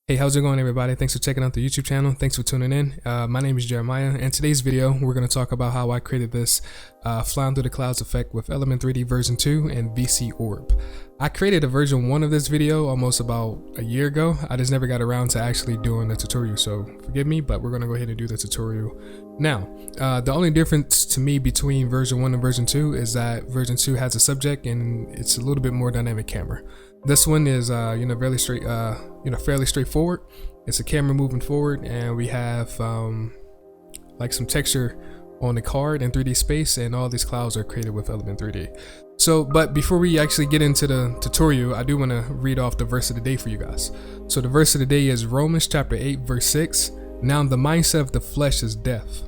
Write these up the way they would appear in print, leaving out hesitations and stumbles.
Hey, how's it going, everybody? Thanks for checking out the YouTube channel. Thanks for tuning in. My name is Jeremiah, and today's video we're going to talk about how I created this flying through the clouds effect with Element 3D version 2 and VC Orb. I created a version 1 of this video almost about a year ago. I just never got around to actually doing the tutorial, so forgive me, but we're going to go ahead and do the tutorial now. The only difference to me between version 1 and version 2 is that version 2 has a subject and it's a little bit more dynamic camera. This one is fairly straightforward. It's a camera moving forward, and we have like some texture on the card in 3D space, and all these clouds are created with Element 3D. So, but before we actually get into the tutorial, I do want to read off the verse of the day for you guys. So the verse of the day is Romans chapter 8 verse 6. Now the mindset of the flesh is death,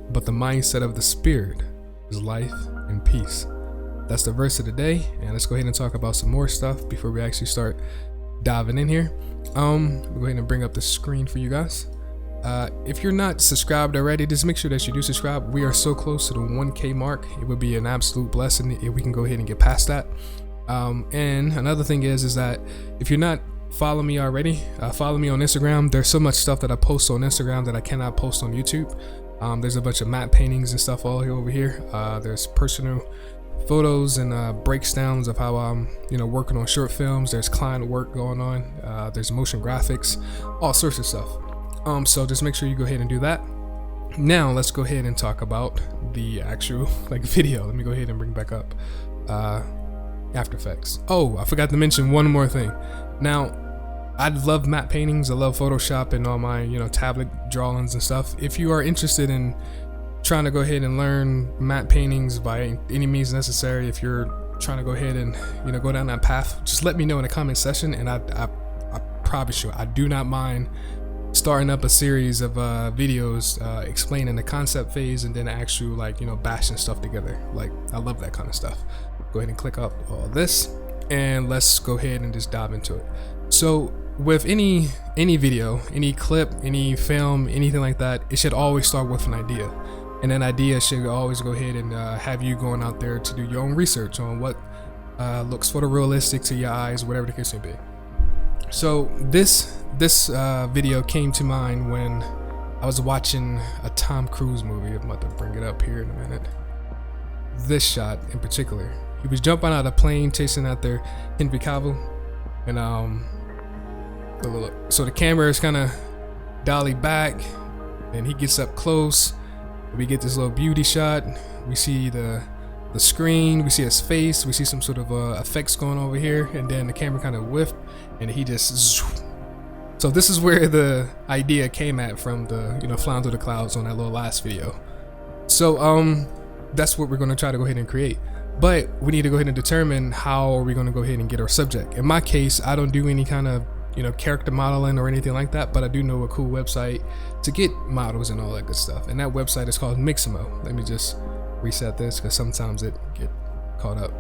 but the mindset of the spirit is life and peace. That's the verse of the day, and let's go ahead and talk about some more stuff before we actually start diving in here. We'll go ahead and bring up the screen for you guys. If you're not subscribed already, just make sure that you do subscribe. We are so close to the 1K mark. It would be an absolute blessing if we can go ahead and get past that. And another thing is that if you're not following me already, follow me on Instagram. There's so much stuff that I post on Instagram that I cannot post on YouTube. There's a bunch of matte paintings and stuff all over here. There's personal photos and breakdowns of how I'm working on short films. There's client work going on. There's motion graphics, all sorts of stuff. So just make sure you go ahead and do that. Now let's go ahead and talk about the actual video. Let me go ahead and bring back up After Effects. Oh, I forgot to mention one more thing. Now, I love matte paintings. I love Photoshop and all my tablet drawings and stuff. If you are interested in trying to go ahead and learn matte paintings by any means necessary, if you're trying to go ahead and go down that path, just let me know in the comment section, and I promise you I do not mind starting up a series of videos explaining the concept phase and then actual bashing stuff together. I love that kind of stuff. Go ahead and click up all this, and let's go ahead and just dive into it. So with any video, any clip, any film, anything like that, it should always start with an idea. And that idea should always go ahead and have you going out there to do your own research on what looks photorealistic to your eyes, whatever the case may be. So this video came to mind when I was watching a Tom Cruise movie. I'm about to bring it up here in a minute. This shot in particular, he was jumping out of a plane chasing after Henry Cavill, and so the camera is kind of dolly back, and he gets up close. We get this little beauty shot. We see the screen, we see his face, we see some sort of effects going over here, and then the camera kind of whiffed, and he just so this is where the idea came at from the flying through the clouds on that little last video. So that's what we're going to try to go ahead and create, but we need to go ahead and determine how are we going to go ahead and get our subject. In my case, I don't do any kind of character modeling or anything like that, but I do know a cool website to get models and all that good stuff, and that website is called Mixamo. Let me just reset this because sometimes it get caught up.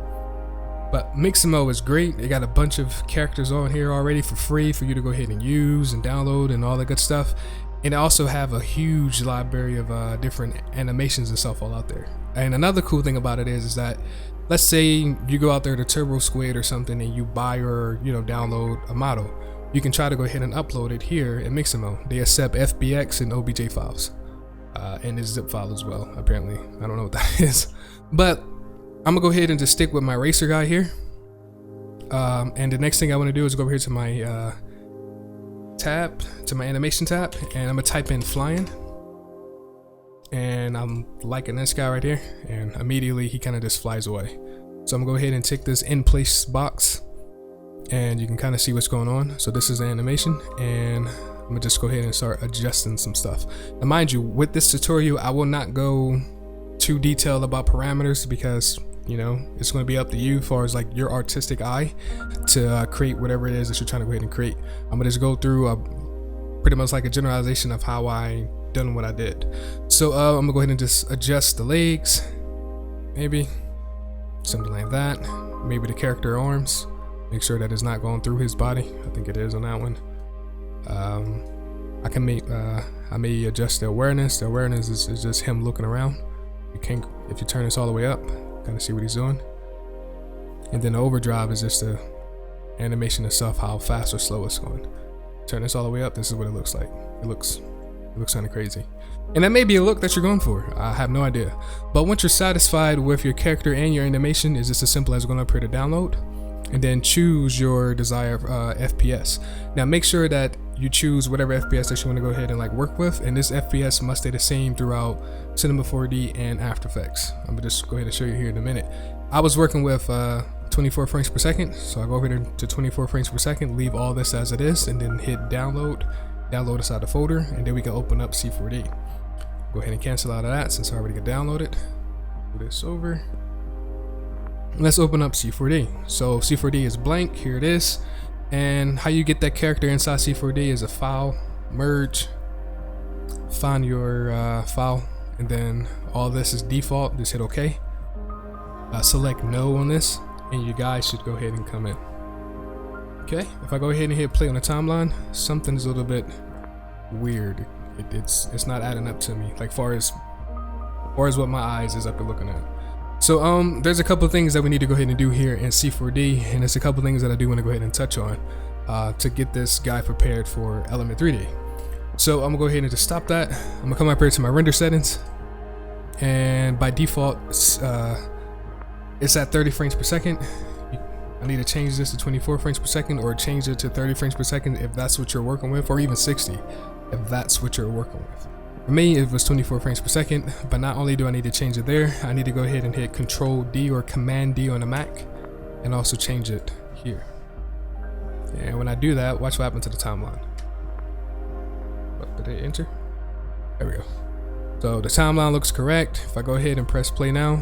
But Mixamo is great. They got a bunch of characters on here already for free for you to go ahead and use and download and all that good stuff. And they also have a huge library of different animations and stuff all out there. And another cool thing about it is that, let's say you go out there to Turbo Squid or something and you buy or download a model. You can try to go ahead and upload it here in Mixamo. They accept FBX and OBJ files, and a zip file as well, apparently. I don't know what that is, but I'm gonna go ahead and just stick with my racer guy here. And the next thing I want to do is go over here to my tab, to my animation tab, and I'm gonna type in flying, and I'm liking this guy right here, and immediately he kind of just flies away. So I'm gonna go ahead and tick this in place box, and you can kind of see what's going on. So this is the animation, and I'm gonna just go ahead and start adjusting some stuff. Now mind you, with this tutorial I will not go too detailed about parameters because it's going to be up to you as far as your artistic eye to create whatever it is that you're trying to go ahead and create. I'm gonna just go through pretty much a generalization of how I done what I did. So I'm gonna go ahead and just adjust the legs, maybe something like that, maybe the character arms. Make sure that it's not going through his body. I think it is on that one. I may adjust the awareness. The awareness is just him looking around. If you turn this all the way up, kind of see what he's doing. And then the overdrive is just the animation itself, how fast or slow it's going. turn this all the way up, this is what it looks like. It looks kind of crazy. And that may be a look that you're going for. I have no idea. But once you're satisfied with your character and your animation, it's just as simple as going up here to download and then choose your desired FPS. Now make sure that you choose whatever FPS that you want to go ahead and like work with, and this FPS must stay the same throughout Cinema 4D and After Effects. I'm gonna just go ahead and show you here in a minute. I was working with 24 frames per second, so I go over to 24 frames per second, leave all this as it is, and then hit download inside the folder, and then we can open up C4D. Go ahead and cancel out of that since I already got downloaded. Move this over. Let's open up C4D. So C4D is blank, here it is. And how you get that character inside C4D is a file, merge, find your file, and then all this is default, just hit OK. Select no on this, and you guys should go ahead and come in. Okay, if I go ahead and hit play on the timeline, something's a little bit weird. It's not adding up to me, like far as what my eyes is up there looking at. So there's a couple of things that we need to go ahead and do here in C4D, and there's a couple of things that I do want to go ahead and touch on to get this guy prepared for Element 3D. So I'm gonna go ahead and just stop that. I'm gonna come up here to my render settings, and by default it's at 30 frames per second. I need to change this to 24 frames per second, or change it to 30 frames per second if that's what you're working with, or even 60 if that's what you're working with. For me, it was 24 frames per second, but not only do I need to change it there, I need to go ahead and hit Control D or Command D on the Mac, and also change it here. And when I do that, watch what happens to the timeline. Did I enter? There we go. So the timeline looks correct. If I go ahead and press play now,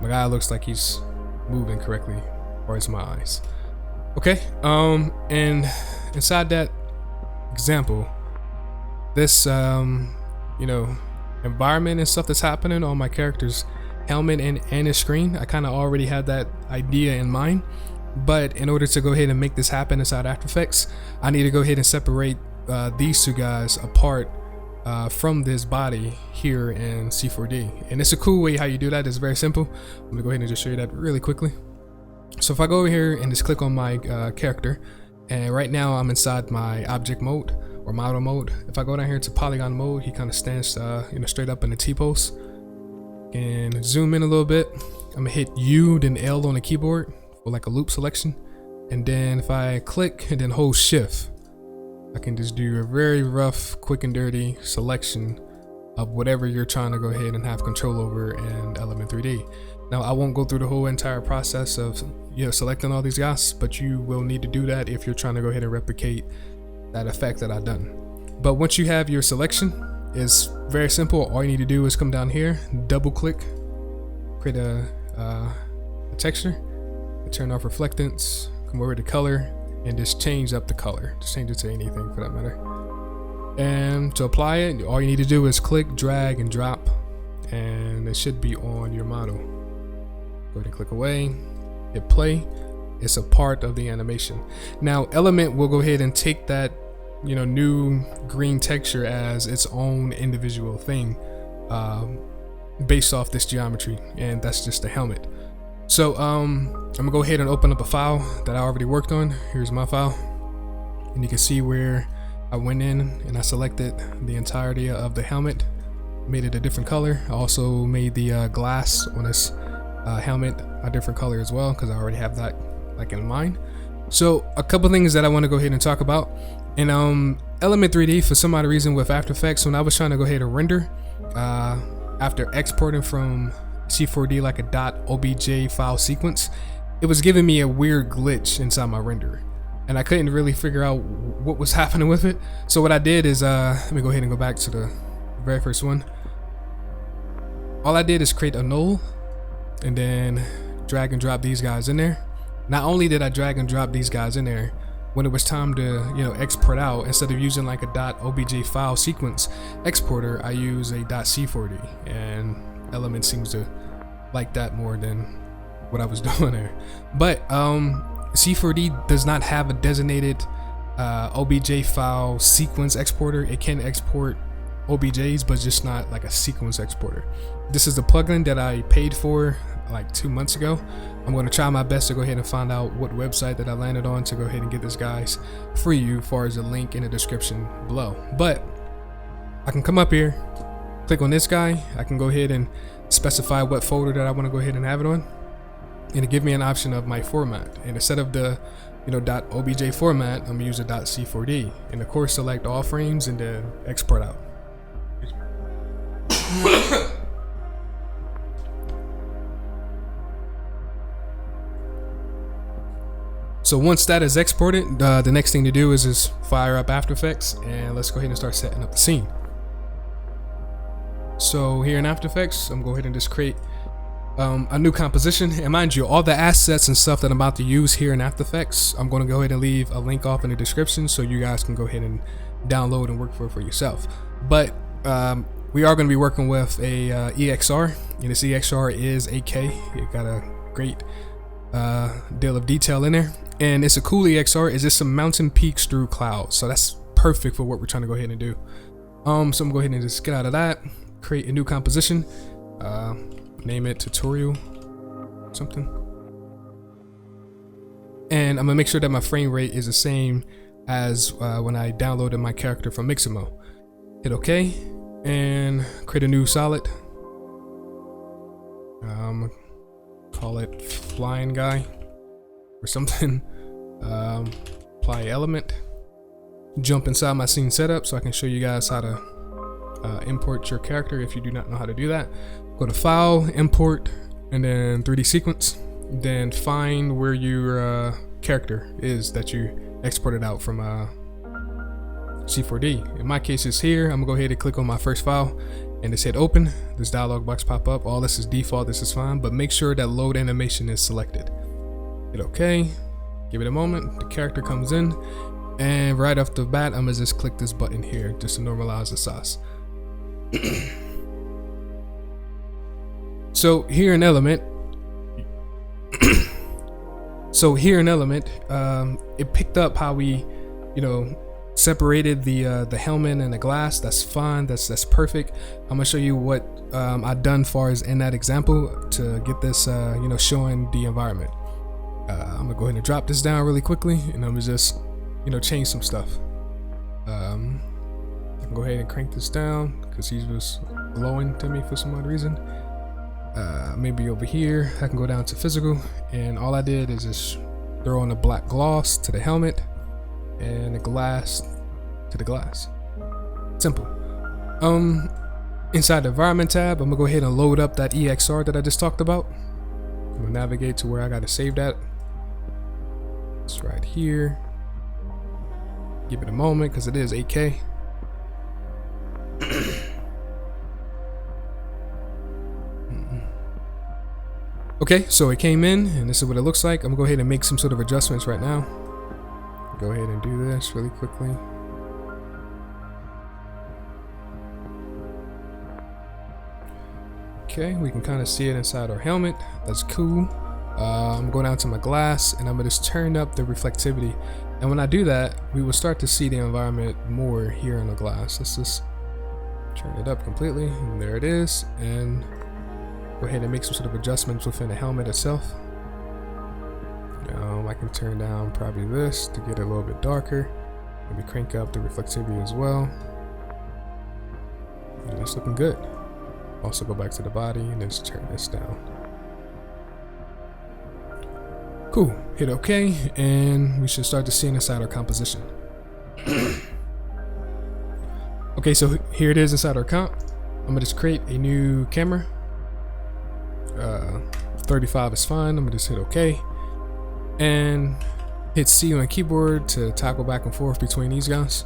my guy looks like he's moving correctly, or it's my eyes. Okay, and inside that example, this you know, environment and stuff that's happening on my character's helmet and his screen, I kind of already had that idea in mind. But in order to go ahead and make this happen inside After Effects, I need to go ahead and separate these two guys apart from this body here in C4D. And it's a cool way how you do that. It's very simple. I'm gonna go ahead and just show you that really quickly. So if I go over here and just click on my character, and right now I'm inside my object mode or model mode. If I go down here to polygon mode, he kind of stands you know, straight up in the T-pose. And zoom in a little bit. I'm gonna hit U then L on the keyboard for like a loop selection, and then if I click and then hold shift, I can just do a very rough, quick and dirty selection of whatever you're trying to go ahead and have control over in Element 3D. Now I won't go through the whole entire process of, you know, selecting all these guys, but you will need to do that if you're trying to go ahead and replicate that effect that I've done. But once you have your selection, it's very simple. All you need to do is come down here, double click, create a texture, turn off reflectance, come over to color, and just change up the color. Just change it to anything for that matter. And to apply it, all you need to do is click, drag, and drop, and it should be on your model. Go ahead and click away, hit play. It's a part of the animation. Now Element will go ahead and take that, you know, new green texture as its own individual thing based off this geometry, and that's just the helmet. So I'm gonna go ahead and open up a file that I already worked on. Here's my file, and you can see where I went in and I selected the entirety of the helmet, made it a different color. I also made the glass on this helmet a different color as well, because I already have that like in mind. So a couple things that I want to go ahead and talk about. In Element 3D, for some odd reason with After Effects, when I was trying to go ahead and render, after exporting from C4D like a .obj file sequence, it was giving me a weird glitch inside my render, and I couldn't really figure out what was happening with it. So what I did is, let me go ahead and go back to the very first one. All I did is create a null and then drag and drop these guys in there. Not only did I drag and drop these guys in there, when it was time to, you know, export out, instead of using like a .obj file sequence exporter, I use a .c4d, and Element seems to like that more than what I was doing there. But C4D does not have a designated OBJ file sequence exporter. It can export OBJs, but just not like a sequence exporter. This is the plugin that I paid for like 2 months ago I'm going to try my best to go ahead and find out what website that I landed on to go ahead and get this guys for you, as far as a link in the description below. But I can come up here, click on this guy. I can go ahead and specify what folder that I want to go ahead and have it on, and it give me an option of my format. And instead of the .obj format, I'm gonna use a .c4d, and of course select all frames and then export out. So once that is exported, the next thing to do is just fire up After Effects, and let's go ahead and start setting up the scene. So here in After Effects, I'm gonna go ahead and just create a new composition. And mind you, all the assets and stuff that I'm about to use here in After Effects, I'm going to go ahead and leave a link off in the description so you guys can go ahead and download and work for yourself. But we are going to be working with a EXR, and this EXR is 8K. It got a great deal of detail in there, and it's a cool EXR. It's just some mountain peaks through clouds, so that's perfect for what we're trying to go ahead and do. So I'm gonna go ahead and just get out of that, create a new composition, name it tutorial something, and I'm gonna make sure that my frame rate is the same as when I downloaded my character from Mixamo. Hit OK and create a new solid. Call it flying guy or something. Apply element, jump inside my scene setup so I can show you guys how to import your character if you do not know how to do that. Go to file, import, and then 3D sequence, then find where your character is that you exported out from C4D. In my case, it's here. I'm gonna go ahead and click on my first file and just hit open. This dialog box pop up. All this is default, this is fine, but make sure that load animation is selected. Hit OK, give it a moment, the character comes in, and right off the bat, I'm gonna just click this button here just to normalize the size. So here in Element, it picked up how we, separated the helmet and the glass. That's fine. That's perfect. I'm gonna show you what I've done far as in that example to get this, showing the environment. I'm gonna go ahead and drop this down really quickly, and I'm gonna just, change some stuff. I can go ahead and crank this down because he was glowing to me for some odd reason. Maybe over here I can go down to physical, and all I did is just throw on a black gloss to the helmet and the glass to the glass. Simple. Inside the environment tab, I'm gonna go ahead and load up that EXR that I just talked about. I'm gonna navigate to where I gotta save that. It's right here. Give it a moment because it is 8K. Okay, so it came in, and this is what it looks like. I'm gonna go ahead and make some sort of adjustments right now. Go ahead and do this really quickly. Okay, we can kind of see it inside our helmet. That's cool. I'm gonna go down to my glass, and I'm gonna just turn up the reflectivity. And when I do that, we will start to see the environment more here on the glass. Let's just turn it up completely, and there it is. And go ahead and make some sort of adjustments within the helmet itself. I can turn down probably this to get it a little bit darker. Maybe crank up the reflectivity as well. And it's looking good. Also go back to the body and then just turn this down. Cool, hit OK, and we should start to see inside our composition. Okay, so here it is inside our comp. I'm gonna just create a new camera. 35 is fine. I'm gonna just hit OK and hit C on the keyboard to toggle back and forth between these guys,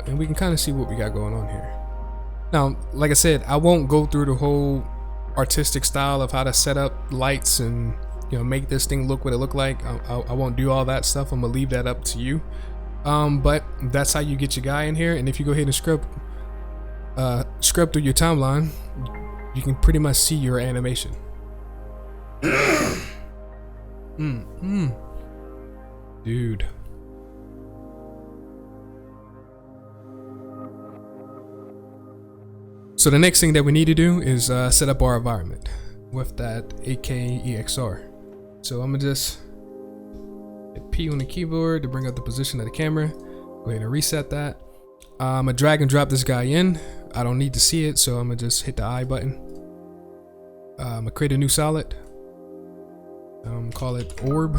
and we can kind of see what we got going on here. Now, like I said, I won't go through the whole artistic style of how to set up lights and make this thing look what it look like. I won't do all that stuff. I'm gonna leave that up to you. But that's how you get your guy in here. And if you go ahead and scrub through your timeline, you can pretty much see your animation. Dude. So the next thing that we need to do is set up our environment with that 8K EXR. So I'm gonna just hit P on the keyboard to bring up the position of the camera. Go ahead and reset that. I'm gonna drag and drop this guy in. I don't need to see it, so I'm gonna just hit the I button. I'm gonna create a new solid. Call it orb.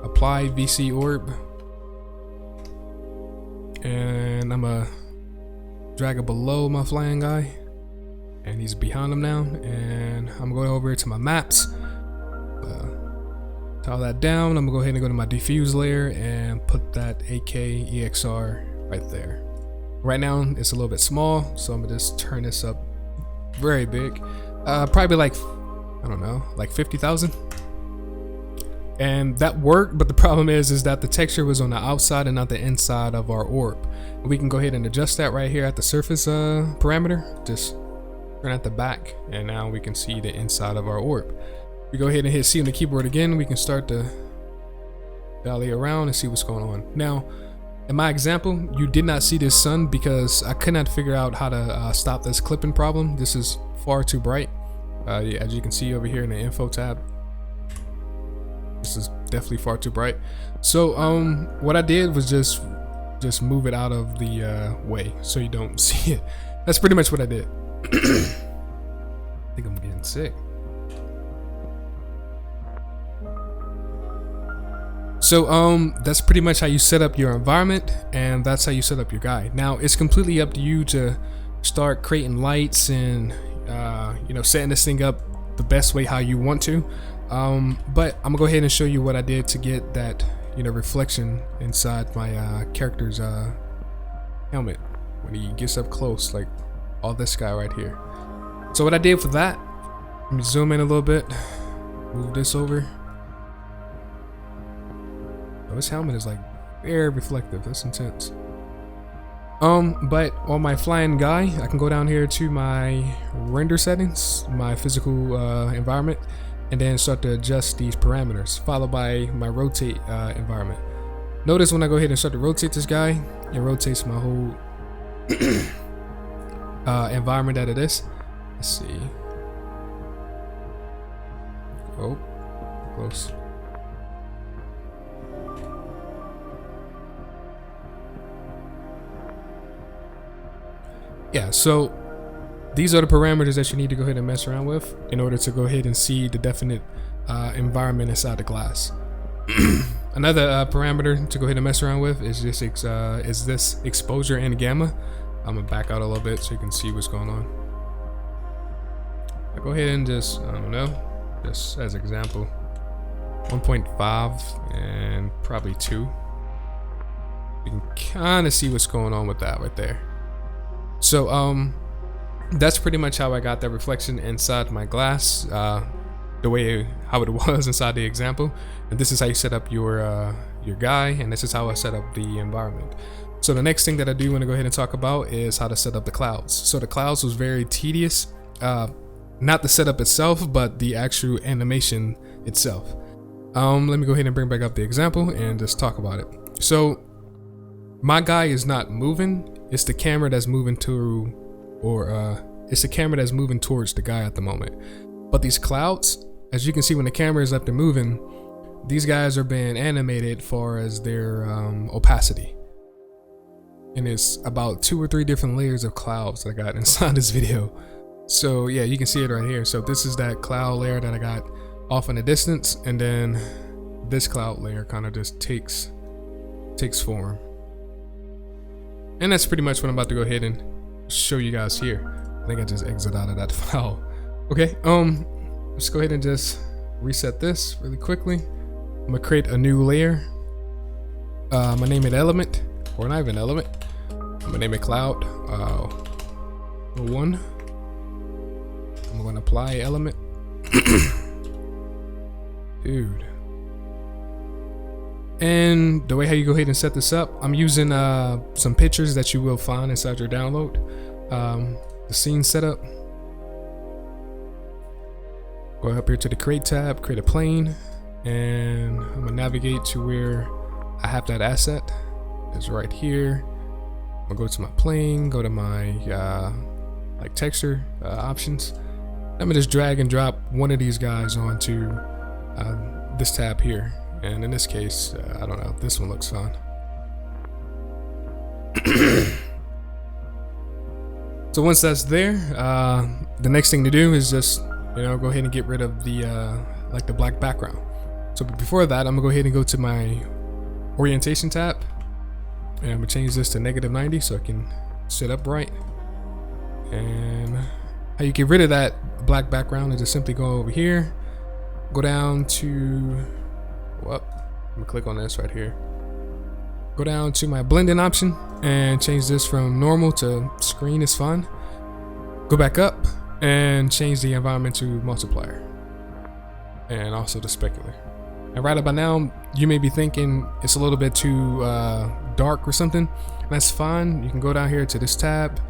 Apply VC orb. And I'm gonna drag it below my flying guy. And he's behind him now. And I'm gonna go over to my maps. Tile that down. I'm gonna go ahead and go to my diffuse layer and put that AK EXR right there. Right now it's a little bit small, so I'm gonna just turn this up very big. Probably like, I don't know, like 50,000. And that worked, but the problem is that the texture was on the outside and not the inside of our orb. We can go ahead and adjust that right here at the surface parameter. Just turn at the back, and now we can see the inside of our orb. We go ahead and hit C on the keyboard again. We can start to dally around and see what's going on. Now, in my example, you did not see this sun because I could not figure out how to stop this clipping problem. This is far too bright. As you can see over here in the info tab, this is definitely far too bright. So what I did was just move it out of the way so you don't see it. That's pretty much what I did. I think I'm getting sick. So that's pretty much how you set up your environment, and that's how you set up your guy. Now it's completely up to you to start creating lights and you know, setting this thing up the best way how you want to. But I'm gonna go ahead and show you what I did to get that, you know, reflection inside my character's helmet when he gets up close, like all this guy right here. So what I did for that, let me zoom in a little bit, move this over. Oh, this helmet is like very reflective. That's intense. But on my flying guy, I can go down here to my render settings, my physical environment, and then start to adjust these parameters, followed by my rotate environment. Notice when I go ahead and start to rotate this guy, it rotates my whole environment that it is. Let's see. Oh, close. Yeah, so these are the parameters that you need to go ahead and mess around with in order to go ahead and see the definite environment inside the glass. Another parameter to go ahead and mess around with is this exposure and gamma. I'm gonna back out a little bit so you can see what's going on. I go ahead and just, I don't know, just as an example, 1.5 and probably 2. You can kind of see what's going on with that right there. So that's pretty much how I got that reflection inside my glass, the way how it was inside the example. And this is how you set up your guy, and this is how I set up the environment. So the next thing that I do want to go ahead and talk about is how to set up the clouds. So the clouds was very tedious, not the setup itself, but the actual animation itself. Let me go ahead and bring back up the example and just talk about it. So my guy is not moving. It's the camera that's moving to, or it's the camera that's moving towards the guy at the moment. But these clouds, as you can see when the camera is up there moving, these guys are being animated far as their opacity. And it's about 2 or 3 different layers of clouds that I got inside this video. So yeah, you can see it right here. So this is that cloud layer that I got off in the distance, and then this cloud layer kind of just takes form. And that's pretty much what I'm about to go ahead and show you guys here. I think I just exit out of that file. Okay, let's go ahead and just reset this really quickly. I'm gonna create a new layer. I'm gonna name it element, or not even element. I'm gonna name it cloud 1. I'm gonna apply element. Dude. And the way how you go ahead and set this up, I'm using some pictures that you will find inside your download. The scene setup. Go up here to the create tab, create a plane, and I'm gonna navigate to where I have that asset. It's right here. I'm gonna go to my plane, go to my like texture options. I'm gonna just drag and drop one of these guys onto this tab here. And in this case, I don't know, this one looks fun. So once that's there, the next thing to do is just, go ahead and get rid of the like the black background. So before that, I'm gonna go ahead and go to my orientation tab, and I'm gonna change this to -90 so I can sit upright. And how you get rid of that black background is just simply go over here, go down to, I'm gonna click on this right here. Go down to my blending option and change this from normal to screen is fine. Go back up and change the environment to multiplier and also the specular. And right about now, you may be thinking it's a little bit too dark or something. That's fine. You can go down here to this tab,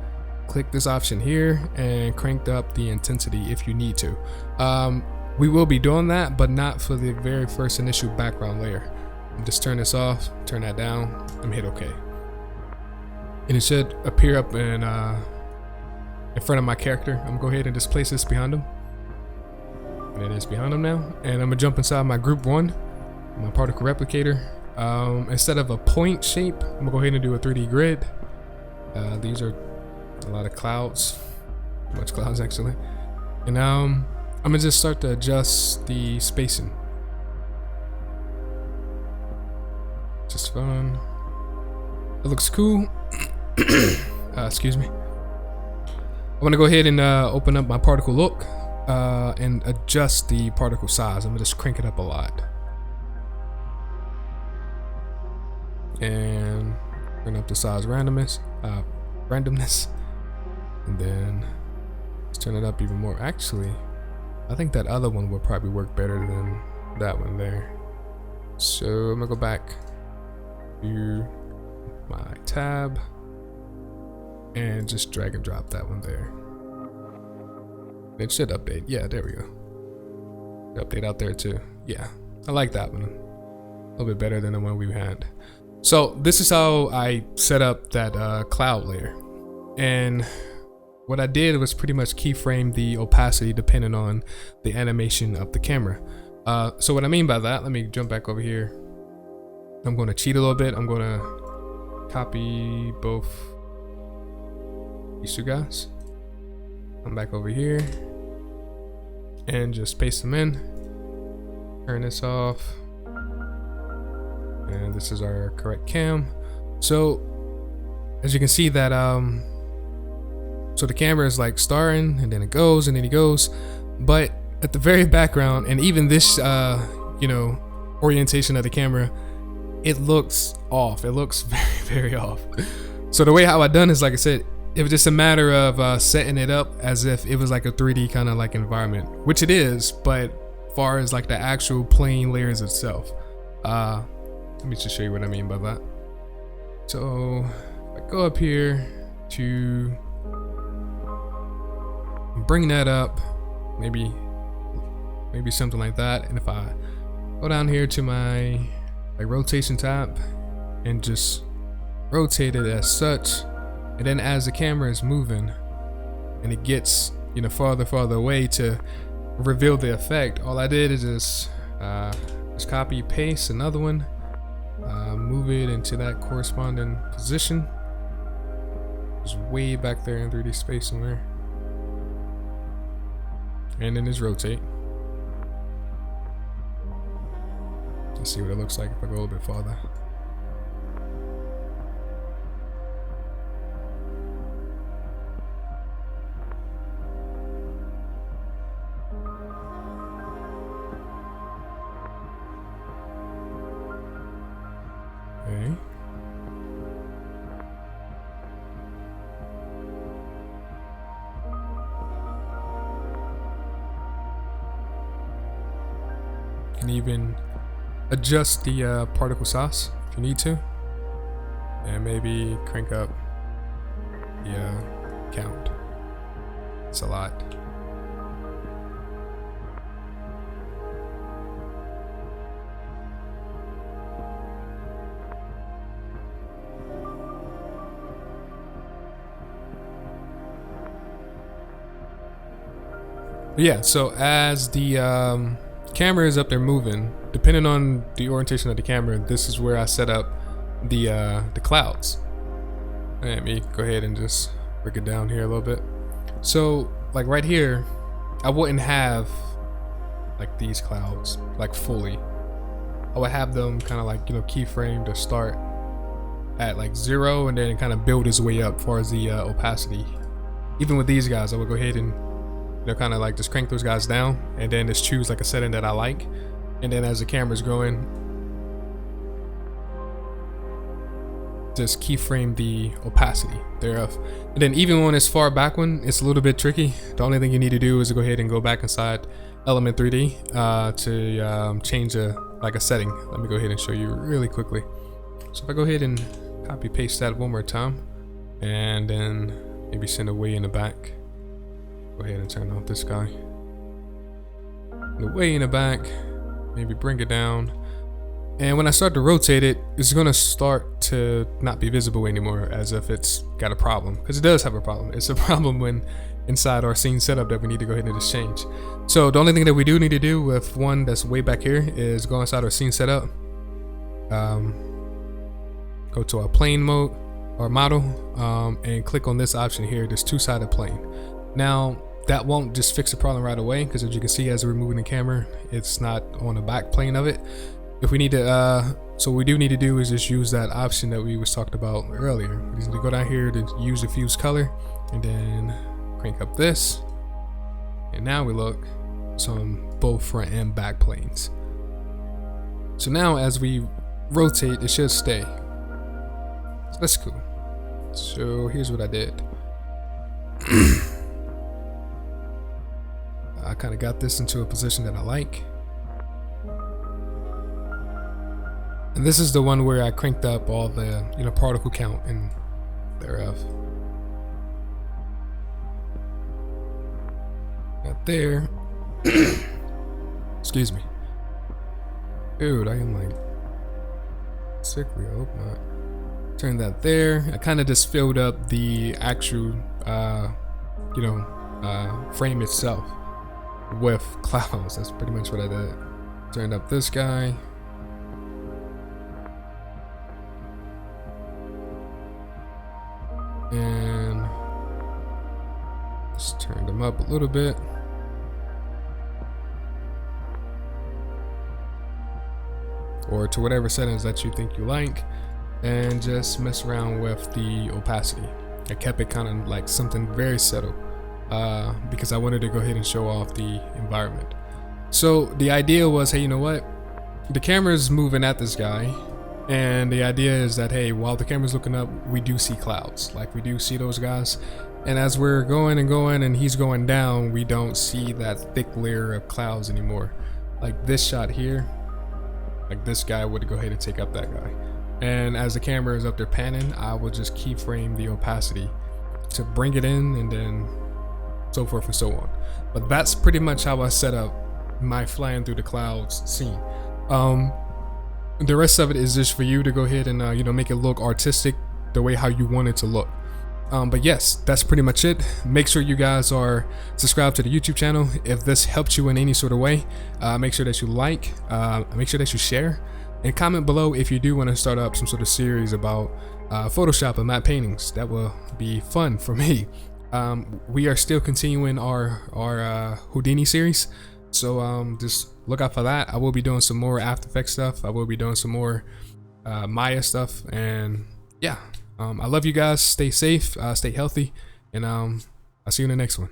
click this option here, and crank up the intensity if you need to. We will be doing that, but not for the very first initial background layer. Just turn this off, turn that down, and hit OK. And it should appear up in front of my character. I'm gonna go ahead and just place this behind him. And it is behind him now. And I'm gonna jump inside my group 1, my particle replicator. Instead of a point shape, I'm gonna go ahead and do a 3D grid. These are a lot of clouds, much clouds actually. And I'm gonna just start to adjust the spacing. Just fun. It looks cool. Excuse me. I'm gonna go ahead and open up my particle look and adjust the particle size. I'm gonna just crank it up a lot. And bring up the size randomness. And then let's turn it up even more. Actually, I think that other one would probably work better than that one there. So I'm gonna go back to my tab and just drag and drop that one there. It should update. Yeah, there we go. Update out there too. Yeah, I like that one. A little bit better than the one we had. So this is how I set up that cloud layer. And what I did was pretty much keyframe the opacity depending on the animation of the camera. So what I mean by that, let me jump back over here. I'm going to cheat a little bit. I'm going to copy both these two guys. Come back over here and just paste them in. Turn this off. And this is our correct cam. So as you can see that so the camera is like starting and then it goes and then it goes, but at the very background and even this orientation of the camera, it looks off. It looks very, very off. So the way how I done is, like I said, it was just a matter of setting it up as if it was like a 3D kind of like environment, which it is, but far as like the actual plane layers itself. Let me just show you what I mean by that. So if I go up here to bring that up, maybe something like that. And if I go down here to my rotation tab and just rotate it as such, and then as the camera is moving and it gets farther away to reveal the effect, all I did is just copy paste another one, move it into that corresponding position, just way back there in 3D space somewhere, and then just rotate. Let's see what it looks like if I go a little bit farther. Okay. Can even adjust the particle size if you need to, and maybe crank up the count. It's a lot. Yeah, so as the camera is up there moving, depending on the orientation of the camera, this is where I set up the clouds. Let me go ahead and just break it down here a little bit. So like right here, I wouldn't have like these clouds like fully. I would have them kind of like, you know, keyframe to start at like 0 and then kind of build his way up as far as the opacity. Even with these guys, I would go ahead and, you know, kind of like just crank those guys down and then just choose like a setting that I like. And then as the camera's going, just keyframe the opacity thereof. And then even when it's far back one, it's a little bit tricky. The only thing you need to do is to go ahead and go back inside Element 3D to change like a setting. Let me go ahead and show you really quickly. So if I go ahead and copy paste that one more time and then maybe send it way in the back. Go ahead and turn off this guy. The way in the back, maybe bring it down. And when I start to rotate it, it's gonna start to not be visible anymore, as if it's got a problem, because it does have a problem. It's a problem when inside our scene setup that we need to go ahead and just change. So the only thing that we do need to do with one that's way back here is go inside our scene setup, go to our plane mode or model, and click on this option here, this two-sided plane. Now that won't just fix the problem right away, because as you can see, as we're moving the camera, it's not on the back plane of it. If we need to, so what we do need to do is just use that option that we was talked about earlier. We just need to go down here to use diffuse color and then crank up this. And now we look on both front and back planes. So now as we rotate, it should stay. So that's cool. So here's what I did. I kind of got this into a position that I like. And this is the one where I cranked up all the, you know, particle count and thereof. Got there. Excuse me. Dude, I am like sickly. I hope not. Turn that there. I kind of just filled up the actual, you know, frame itself with clouds. That's pretty much what I did. Turned up this guy. And just turn them up a little bit. Or to whatever settings that you think you like. And just mess around with the opacity. I kept it kind of like something very subtle, because I wanted to go ahead and show off the environment. So the idea was, hey, you know what? The camera's moving at this guy. And the idea is that, hey, while the camera's looking up, we do see clouds. Like, we do see those guys. And as we're going and going and he's going down, we don't see that thick layer of clouds anymore. Like this shot here, like this guy would go ahead and take up that guy. And as the camera is up there panning, I will just keyframe the opacity to bring it in, and then so forth and so on. But that's pretty much how I set up my flying through the clouds scene. The rest of it is just for you to go ahead and you know, make it look artistic the way how you want it to look. But yes, that's pretty much it. Make sure you guys are subscribed to the YouTube channel. If this helped you in any sort of way, make sure that you like, make sure that you share, and comment below if you do want to start up some sort of series about Photoshop and matte paintings. That will be fun for me. We are still continuing our Houdini series. So just look out for that. I will be doing some more After Effects stuff. I will be doing some more Maya stuff. And yeah, I love you guys. Stay safe, stay healthy, and I'll see you in the next one.